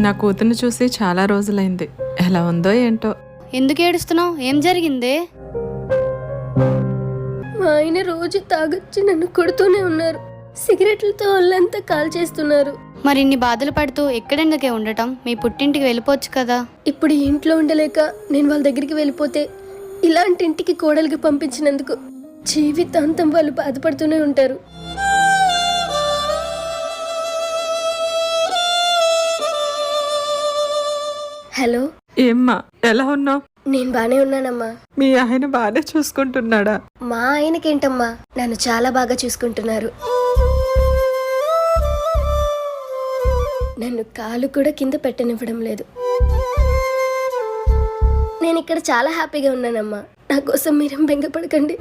నా కూతుర్ని చూసి చాలా రోజులైంది. ఎలా ఉందో ఏంటో. ఎందుకు ఏడుస్తున్నావు? ఏం జరిగిందే? మా ఆయన రోజు తాగొచ్చి నన్ను కొడుతూనే ఉన్నారు. సిగరెట్లతో ఒళ్ళంతా కాల్ చేస్తున్నారు. మరి ఇన్ని బాధలు పడుతూ ఎక్కడెందుకే ఉండటం? మీ పుట్టింటికి వెళ్ళిపోవచ్చు కదా. ఇప్పుడు ఈ ఇంట్లో ఉండలేక నేను వాళ్ళ దగ్గరికి వెళ్ళిపోతే ఇలాంటి ఇంటికి కోడలికి పంపించినందుకు జీవితాంతం వాళ్ళు బాధపడుతూనే ఉంటారు. హలో, ఏమ్మా ఎలా ఉన్నావు? నేను బానే ఉన్నానమ్మా. మీ ఆయన బాగానే చూసుకుంటున్నాడా? మా ఆయనకేంటమ్మా, నన్ను చాలా బాగా చూసుకుంటున్నారు. నన్ను కాలు కూడా కింద పెట్టనివ్వడం లేదు. నేను ఇక్కడ చాలా హ్యాపీగా ఉన్నానమ్మా. నా కోసం మీరేం బెంగపడకండి.